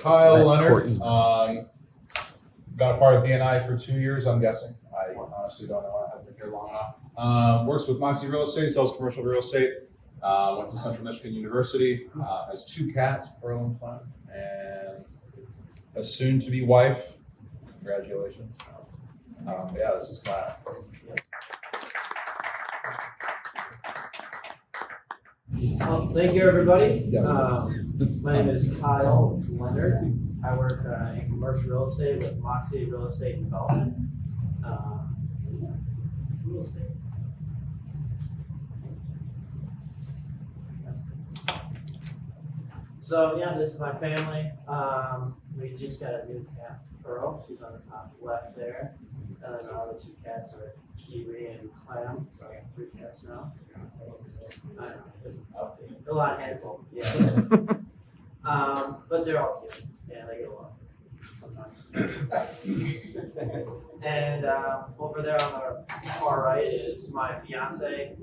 Kyle Leonard. Got a part of BNI for 2 years, I'm guessing. I honestly don't know. I haven't been here long enough. Works with MOXIE Real Estate, sells commercial real estate. Went to Central Michigan University. Has 2 cats, Pearl and Clem, and a soon-to-be wife. Congratulations. Yeah, this is Kyle. Thank you, everybody. Yeah. My name is Kyle Leonard. I work in commercial real estate with MOXIE Real Estate Development. Real estate. So yeah, this is my family. We just got a new cat, Pearl. She's on the top left there. And then our other 2 cats are Kiwi and Clam. So I got 3 cats now. I know, it's a lot handsome, yeah. But they're all cute. Yeah, they get along sometimes. And over there on the far right is my fiance.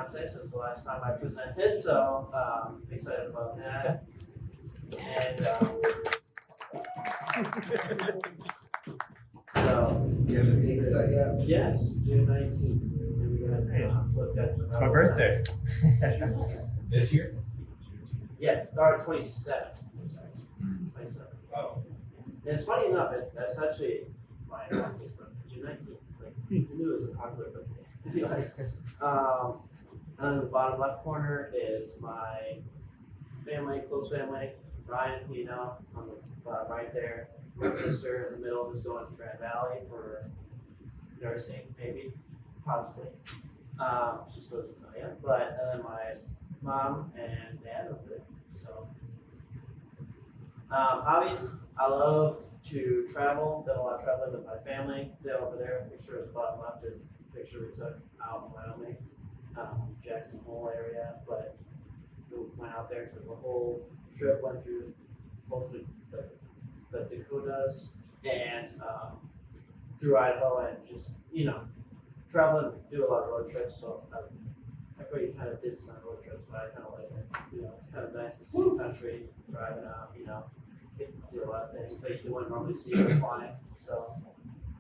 Since the last time I presented, so excited about that. And so You have a date set yet? yes, June 19th. And we got looked at. It's my birthday. This year? Yes, or 27th. 27th. Oh. And it's funny enough, that's actually my birthday, June 19th. Like, who knew it was a popular birthday? And in the bottom left corner is my family, close family. Ryan, you know, on the right there. My sister in the middle who's going to Grand Valley for nursing, maybe, possibly. She still doesn't know yet. But and then my mom and dad over there. So, hobbies. I love to travel. Done a lot of traveling with my family. They're over there. Picture at the bottom left is a picture we took out in Wyoming, Jackson Hole area. But we went out there, took the whole trip, went through both the Dakotas and through Idaho, and just travel and do a lot of road trips. So I'm pretty kind of distant on road trips, but I kind of like it. It's kind of nice to see the country, driving out. Get to see a lot of things that you wouldn't normally see when flying. So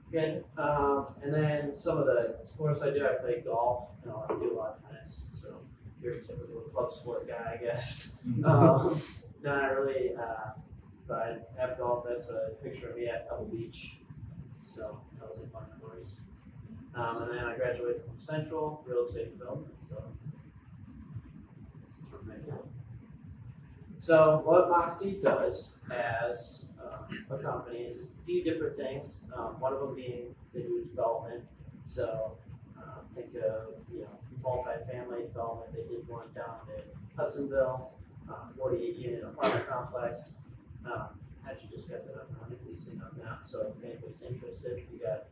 good. And then some of the sports I do, I play golf and I do a lot of tennis. So you're a typical club sport guy, I guess. Not really. But I have golf. That's a picture of me at Pebble Beach. So that was a fun course. And then I graduated from Central Real Estate Development. So what MOXIE does as a company is a few different things. One of them being they do development. So think of multifamily development. They did one down in Hudsonville, 48-unit apartment complex. Actually just got that up and running, leasing up now. So if anybody's interested, we got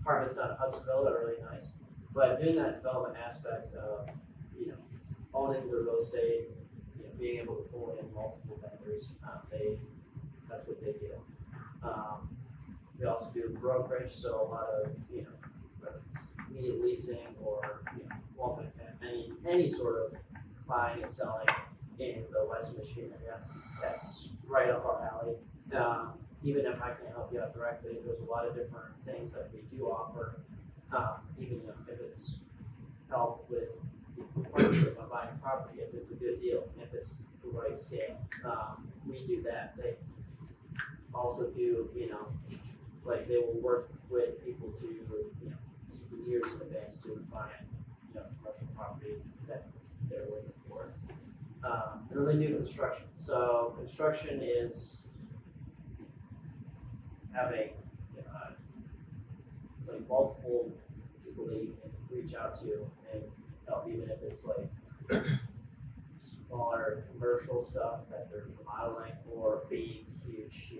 apartments down in Hudsonville that are really nice. But doing that development aspect of owning the real estate, being able to pull in multiple vendors, that's what they do. They also do brokerage, so a lot of whether it's immediate leasing or multifamily, any sort of buying and selling in the West Michigan area. That's right up our alley. Even if I can't help you out directly, there's a lot of different things that we do offer. Even if it's help with partnership on buying property, if it's a good deal, if it's the right scale, we do that. They also do, they will work with people to, even years in advance to find, commercial property that they're looking for. And then they do construction. So construction is having multiple people that you can reach out to and help, even if it's smaller commercial stuff that they're remodeling or big, huge,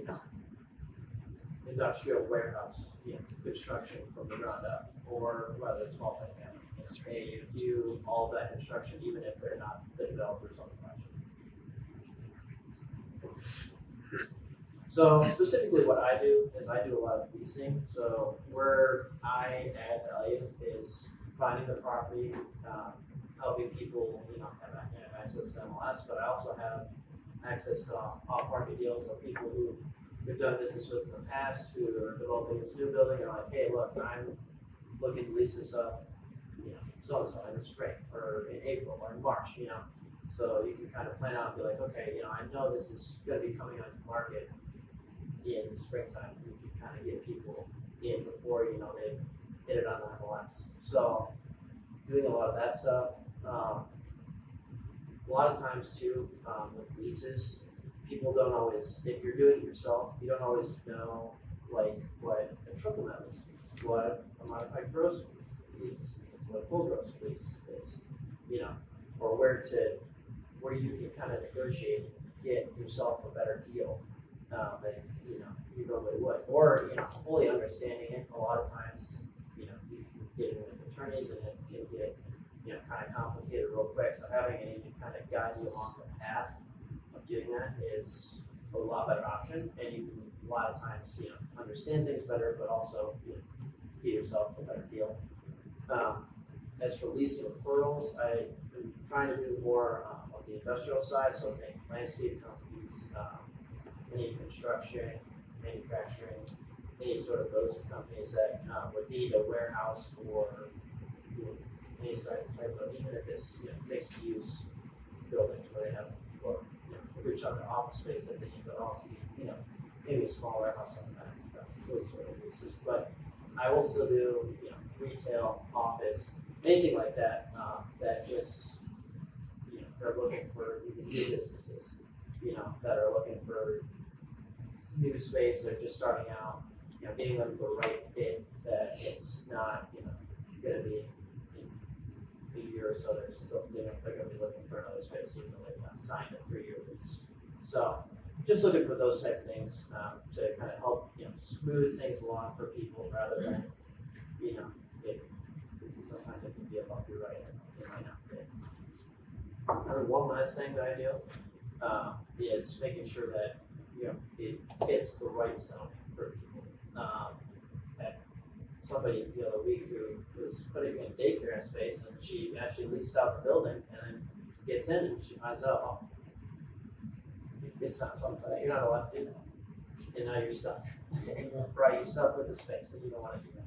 industrial warehouse, construction from the ground up, or whether it's multifamily. They do all that construction even if they're not the developers on the project. So specifically what I do is I do a lot of leasing. So where I add value is finding the property, helping people, have access to MLS, but I also have access to off-market deals or people who we've done business with in the past who are developing this new building and are like, hey, look, I'm looking to lease this up, so-and-so in the spring or in April or in March, So you can kind of plan out and be like, okay, I know this is gonna be coming onto the market in the springtime. You can kind of get people in before, they hit it on the MLS. So doing a lot of that stuff. A lot of times too, with leases, people don't always, if you're doing it yourself, you don't always know like what a triple net lease is, what a modified gross lease is, what a full gross lease is, or where you can kind of negotiate, get yourself a better deal than you normally would, or fully understanding it. A lot of times, you can get in with attorneys and it can get kind of complicated real quick. So having an agent kind of guide you along the path of doing that is a lot better option, and you can a lot of times understand things better, but also get yourself a better deal. As for leasing referrals, I'm trying to do more on the industrial side, so think landscape companies, any construction, manufacturing, any sort of those companies that would need a warehouse or any type of, even if it's mixed use buildings where they have a good chunk of office space that they need, but also maybe a small warehouse on the back, those sort of uses. But I will still do retail, office, anything like that, that just are looking for even new businesses, that are looking for new space or just starting out, getting them the right fit, that it's not going to be in a year or so they're going to be looking for another space even though they've not signed a 3-year lease. So just looking for those type of things to kind of help smooth things along for people rather than sometimes it can be a bumpy ride and it might not fit. And one last thing that I do is making sure that it fits the right zoning for people. And somebody the other week who was putting in daycare in space, and she actually leased out the building, and then gets in and she finds out, oh, it's not something you're not allowed to do that, and now you're stuck. Right, you're stuck with the space, and you don't want to do that.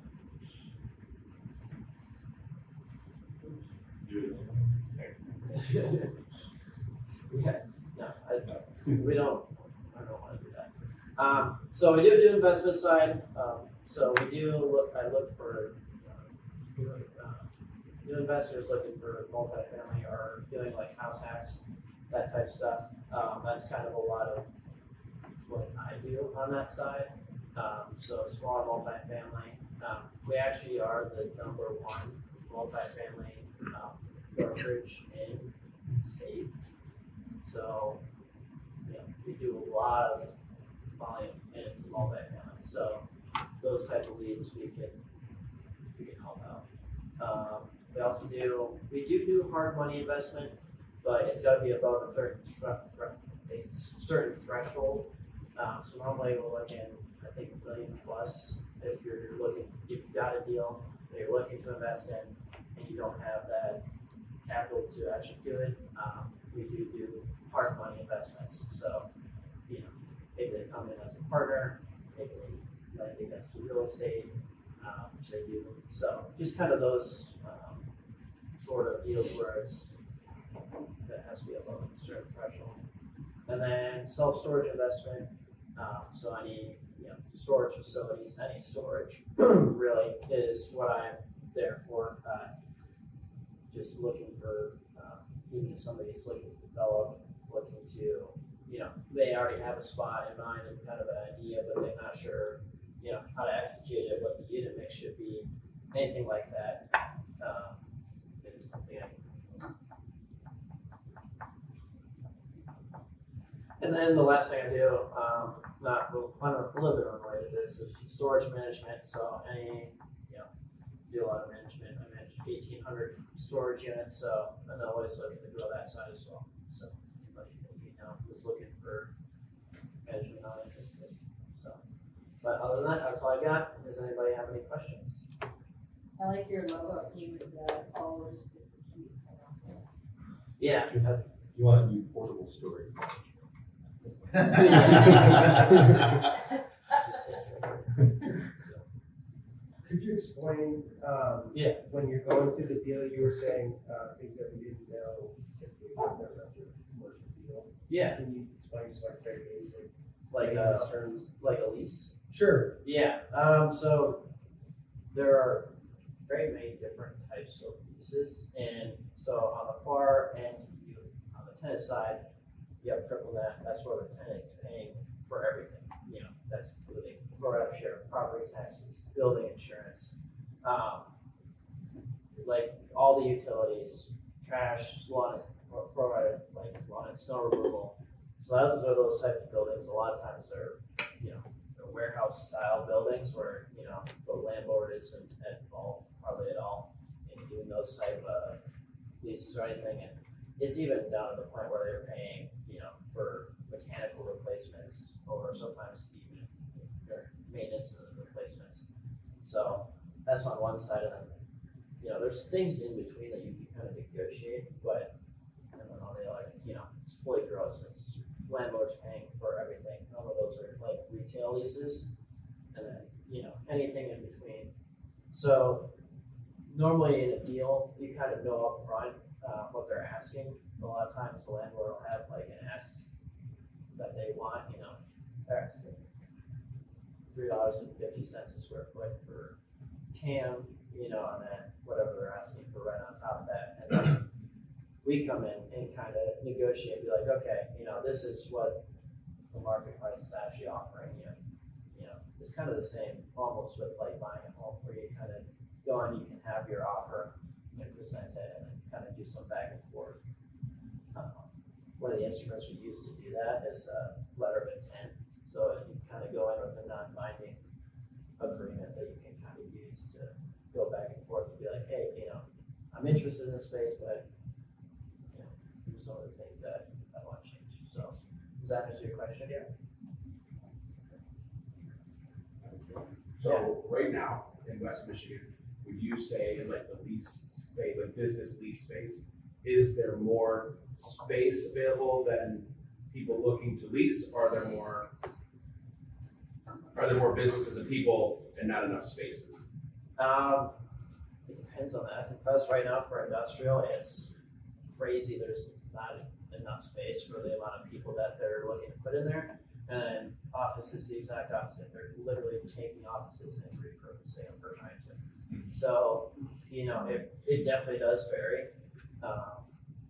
Yeah, no, we don't. I don't want to do that. So we do investment side. So we do look. I look for new investors looking for multifamily or doing like house hacks, that type of stuff. That's kind of a lot of what I do on that side. So smaller multifamily. We actually are the #1 multifamily brokerage in the state. So we do a lot of volume in multifamily. So those type of leads we can help out. We do hard money investment, but it's got to be above a certain threshold. So normally we're looking, I think, $1 million plus. If you've got a deal that you're looking to invest in and you don't have that capital to actually do it, we do hard money investments. So maybe they come in as a partner, maybe they lend against the real estate, which they do. So just kind of those sort of deals where that has to be above a certain threshold. And then self-storage investment. So any storage facilities, any storage really is what I'm there for. Just looking for even if somebody's looking to develop, looking to they already have a spot in mind and kind of an idea, but they're not sure how to execute it, what the unit mix should be, anything like that. Is something I can. And then the last thing I do, a little bit unrelated to this, is storage management. So any, do a lot of management. I manage 1,800 storage units, so I'm always looking to grow that side as well. So anybody who's looking for management, not interested. So, but other than that, that's all I got. Does anybody have any questions? I like your logo theme with the followers with the cute. Yeah. You want to do portable storage. Just take it. So, Could you explain, Yeah. when you're going through the deal, you were saying, things that we didn't know if we were never up to a commercial deal? Yeah, Can you explain just like very basic like layman's terms? like a lease. Sure. Yeah, so there are very many different types of leases, and so on the far end, on the tenant side, you have triple net, that's where the tenant's paying for everything, that's including pro-rata share, property taxes, building insurance, like all the utilities, trash, lawn, pro-rata, like lawn and snow removal. So those types of buildings, a lot of times they're warehouse style buildings where, the landlord isn't involved hardly at all in doing those type of leases or anything. And it's even down to the point where they're paying, for mechanical replacements or sometimes even their maintenance and replacements. So that's on one side of them. There's things in between that you can kind of negotiate, but I don't know, it's fully gross. It's landlord's paying for everything. None of those are like retail leases, and then anything in between. So normally in a deal, you kind of know up front what they're asking. A lot of times the landlord will have like an ask that they want. They're asking $3.50 a square foot for CAM, and then whatever they're asking for right on top of that, and then we come in and kind of negotiate, be like, okay, this is what the market price is actually offering you. It's kind of the same almost with like buying a home where you kind of go on, you can have your offer and present it and then kind of do some back and forth. One of the instruments we use to do that is a letter of intent. So if you kind of go in with a non-binding agreement that you can kind of use to go back and forth and be like, hey, I'm interested in this space, but do some of the things that I want to change. So does that answer your question? Yeah. So right now in West Michigan, would you say in like the lease space, like business lease space, is there more space available than people looking to lease, or are there more businesses and people and not enough spaces? It depends on the asset class. Right now for industrial, it's crazy. There's not enough space for the amount of people that they're looking to put in there. And then office is the exact opposite. They're literally taking offices and repurposing them or trying to. So, it definitely does vary.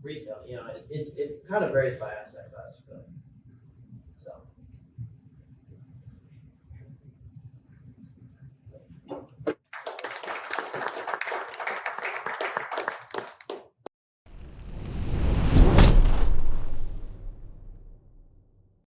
Retail, it kind of varies by asset class, but